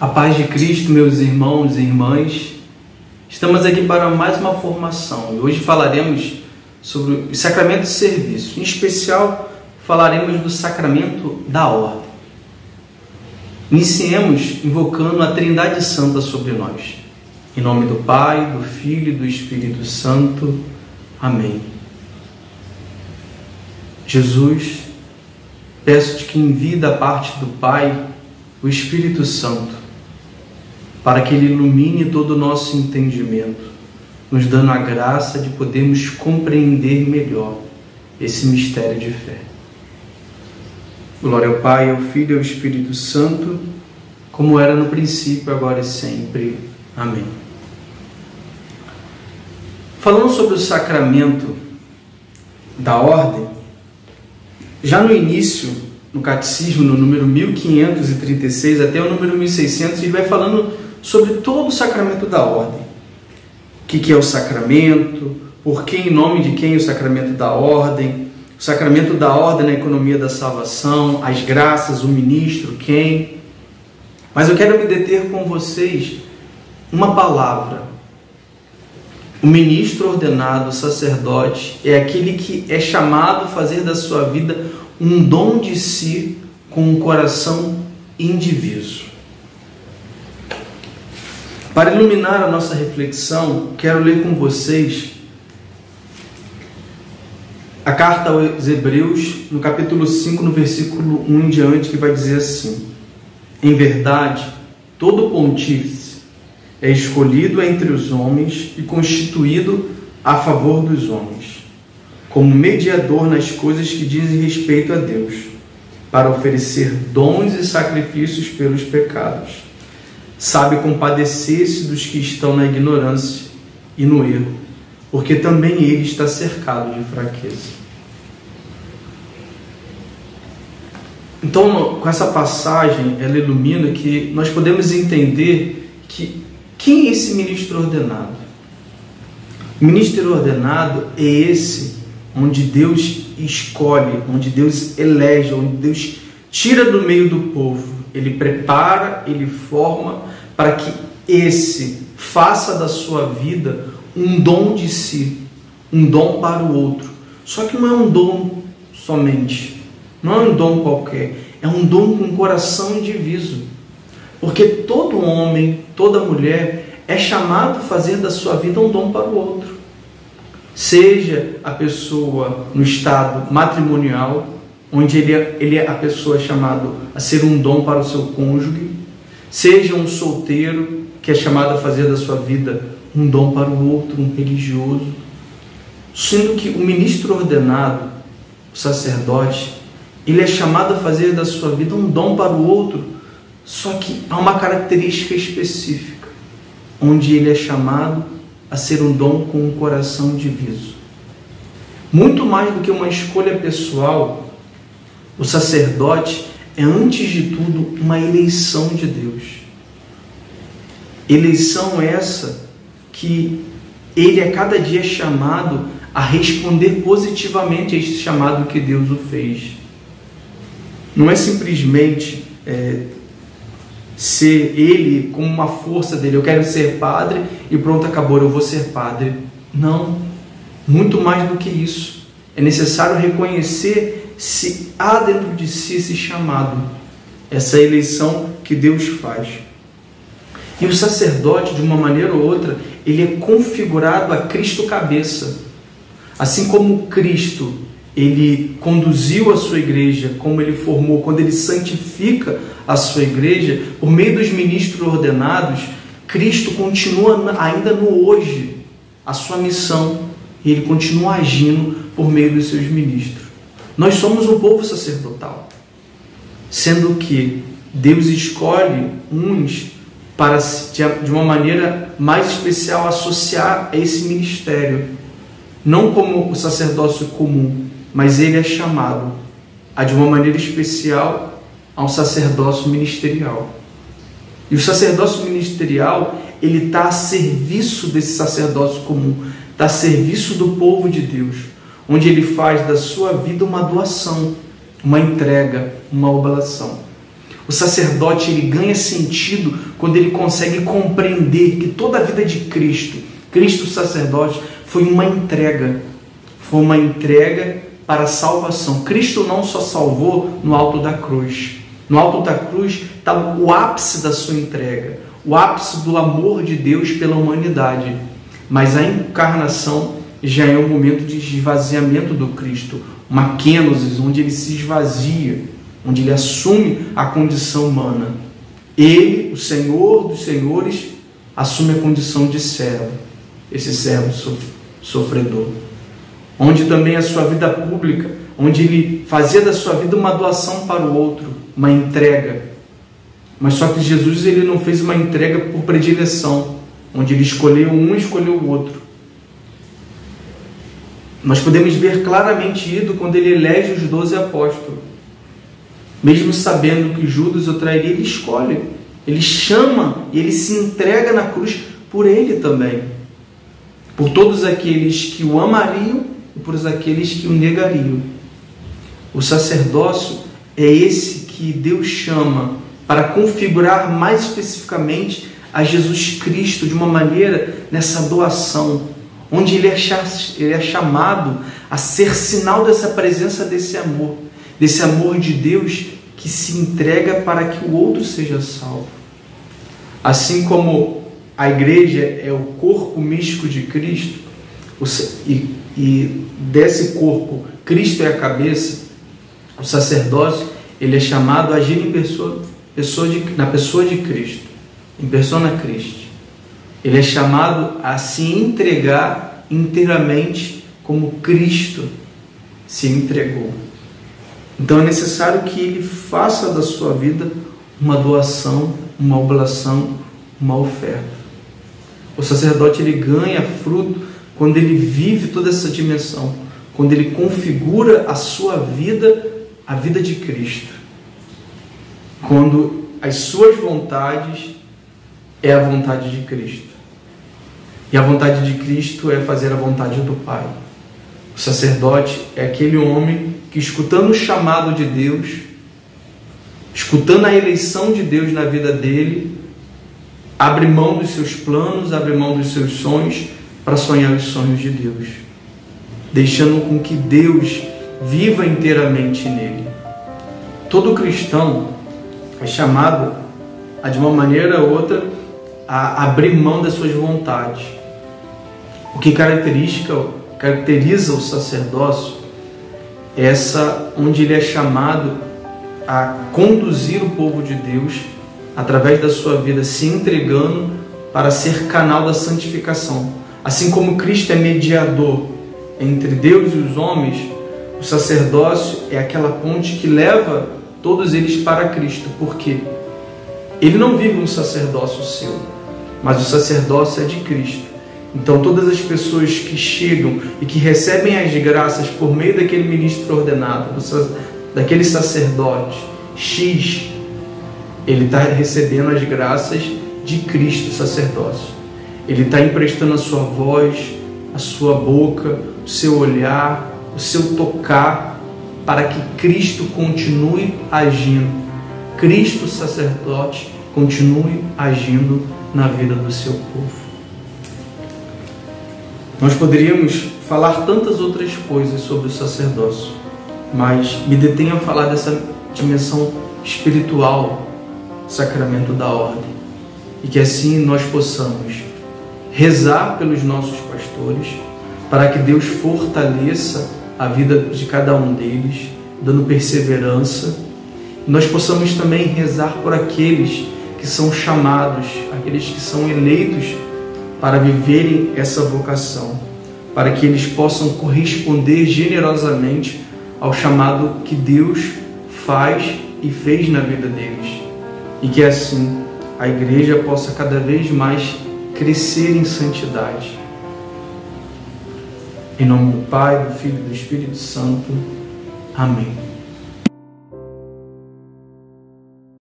A paz de Cristo, meus irmãos e irmãs, estamos aqui para mais uma formação e hoje falaremos sobre o sacramento de serviço. Em especial, falaremos do sacramento da ordem. Iniciemos invocando a Trindade Santa sobre nós. Em nome do Pai, do Filho e do Espírito Santo. Amém. Jesus, peço-te que envie da parte do Pai o Espírito Santo, para que Ele ilumine todo o nosso entendimento, nos dando a graça de podermos compreender melhor esse mistério de fé. Glória ao Pai, ao Filho e ao Espírito Santo, como era no princípio, agora e sempre. Amém. Falando sobre o sacramento da ordem, já no início, no Catecismo, no número 1536 até o número 1600, ele vai falando sobre todo o sacramento da ordem. O que é o sacramento, por que, em nome de quem, o sacramento da ordem, o sacramento da ordem na economia da salvação, as graças, o ministro, quem. Mas eu quero me deter com vocês uma palavra. O ministro ordenado, o sacerdote, é aquele que é chamado a fazer da sua vida um dom de si com um coração indiviso. Para iluminar a nossa reflexão, quero ler com vocês a carta aos Hebreus, no capítulo 5, no versículo 1 em diante, que vai dizer assim: em verdade, todo pontífice é escolhido entre os homens e constituído a favor dos homens, como mediador nas coisas que dizem respeito a Deus, para oferecer dons e sacrifícios pelos pecados. Sabe compadecer-se dos que estão na ignorância e no erro, porque também ele está cercado de fraqueza. Então, com essa passagem, ela ilumina que nós podemos entender que quem é esse ministro ordenado? O ministro ordenado é esse onde Deus escolhe, onde Deus elege, onde Deus tira do meio do povo. Ele prepara, ele forma para que esse faça da sua vida um dom de si, um dom para o outro. Só que não é um dom somente, não é um dom qualquer, é um dom com coração indiviso. Porque todo homem, toda mulher é chamado a fazer da sua vida um dom para o outro. Seja a pessoa no estado matrimonial, onde ele é a pessoa chamada a ser um dom para o seu cônjuge, seja um solteiro que é chamado a fazer da sua vida um dom para o outro, um religioso, sendo que o ministro ordenado, o sacerdote, ele é chamado a fazer da sua vida um dom para o outro, só que há uma característica específica, onde ele é chamado a ser um dom com um coração diviso. Muito mais do que uma escolha pessoal, o sacerdote é, antes de tudo, uma eleição de Deus. Eleição essa que ele a cada dia é chamado a responder positivamente a esse chamado que Deus o fez. Não é simplesmente ser ele como uma força dele, eu quero ser padre e pronto, acabou, eu vou ser padre. Não, muito mais do que isso. É necessário reconhecer se há dentro de si esse chamado, essa eleição que Deus faz. E o sacerdote, de uma maneira ou outra, ele é configurado a Cristo cabeça. Assim como Cristo, ele conduziu a sua igreja, como ele formou, quando ele santifica a sua igreja, por meio dos ministros ordenados, Cristo continua ainda no hoje a sua missão, e ele continua agindo por meio dos seus ministros. Nós somos um povo sacerdotal, sendo que Deus escolhe uns para, de uma maneira mais especial, associar a esse ministério, não como o sacerdócio comum, mas ele é chamado de uma maneira especial a um sacerdócio ministerial. E o sacerdócio ministerial, ele está a serviço desse sacerdócio comum, está a serviço do povo de Deus, onde ele faz da sua vida uma doação, uma entrega, uma oblação. O sacerdote, ele ganha sentido quando quando ele consegue compreender que toda a vida de Cristo, Cristo sacerdote, foi uma entrega para a salvação. Cristo não só salvou no alto da cruz. No alto da cruz está o ápice da sua entrega, o ápice do amor de Deus pela humanidade. Mas a encarnação já é um momento de esvaziamento do Cristo, uma kenosis, onde ele se esvazia, onde ele assume a condição humana. Ele, o Senhor dos senhores, assume a condição de servo, esse servo sofredor. Onde também a sua vida pública, onde ele fazia da sua vida uma doação para o outro, uma entrega. Mas só que Jesus, ele não fez uma entrega por predileção, onde ele escolheu um e escolheu o outro. Nós podemos ver claramente isso quando ele elege os 12 apóstolos. Mesmo sabendo que Judas o trairia, ele escolhe, ele chama e ele se entrega na cruz por ele também. Por todos aqueles que o amariam e por aqueles que o negariam. O sacerdócio é esse que Deus chama para configurar mais especificamente a Jesus Cristo de uma maneira nessa doação, onde ele é chamado a ser sinal dessa presença, desse amor de Deus que se entrega para que o outro seja salvo. Assim como a igreja é o corpo místico de Cristo, e desse corpo Cristo é a cabeça, o sacerdócio, ele é chamado a agir na pessoa de Cristo, em persona Christi. Ele é chamado a se entregar inteiramente como Cristo se entregou. Então é necessário que ele faça da sua vida uma doação, uma oblação, uma oferta. O sacerdote, ele ganha fruto quando ele vive toda essa dimensão, quando ele configura a sua vida, a vida de Cristo. Quando as suas vontades é a vontade de Cristo. E a vontade de Cristo é fazer a vontade do Pai. O sacerdote é aquele homem que, escutando o chamado de Deus, escutando a eleição de Deus na vida dele, abre mão dos seus planos, abre mão dos seus sonhos para sonhar os sonhos de Deus, deixando com que Deus viva inteiramente nele. Todo cristão é chamado, de uma maneira ou outra, a abrir mão das suas vontades. O que caracteriza o sacerdócio é essa onde ele é chamado a conduzir o povo de Deus através da sua vida, se entregando para ser canal da santificação. Assim como Cristo é mediador entre Deus e os homens, o sacerdócio é aquela ponte que leva todos eles para Cristo. Por quê? Ele não vive um sacerdócio seu, mas o sacerdócio é de Cristo. Então todas as pessoas que chegam e que recebem as graças por meio daquele ministro ordenado, daquele sacerdote X, ele está recebendo as graças de Cristo, sacerdócio. Ele está emprestando a sua voz, a sua boca, o seu olhar, o seu tocar, para que Cristo continue agindo. Cristo, sacerdote, continue agindo na vida do seu povo. Nós poderíamos falar tantas outras coisas sobre o sacerdócio, mas me detenho a falar dessa dimensão espiritual, sacramento da ordem, e que assim nós possamos rezar pelos nossos pastores, para que Deus fortaleça a vida de cada um deles, dando perseverança. E nós possamos também rezar por aqueles que são chamados, aqueles que são eleitos para viverem essa vocação, para que eles possam corresponder generosamente ao chamado que Deus faz e fez na vida deles. E que assim a igreja possa cada vez mais crescer em santidade. Em nome do Pai, do Filho e do Espírito Santo. Amém.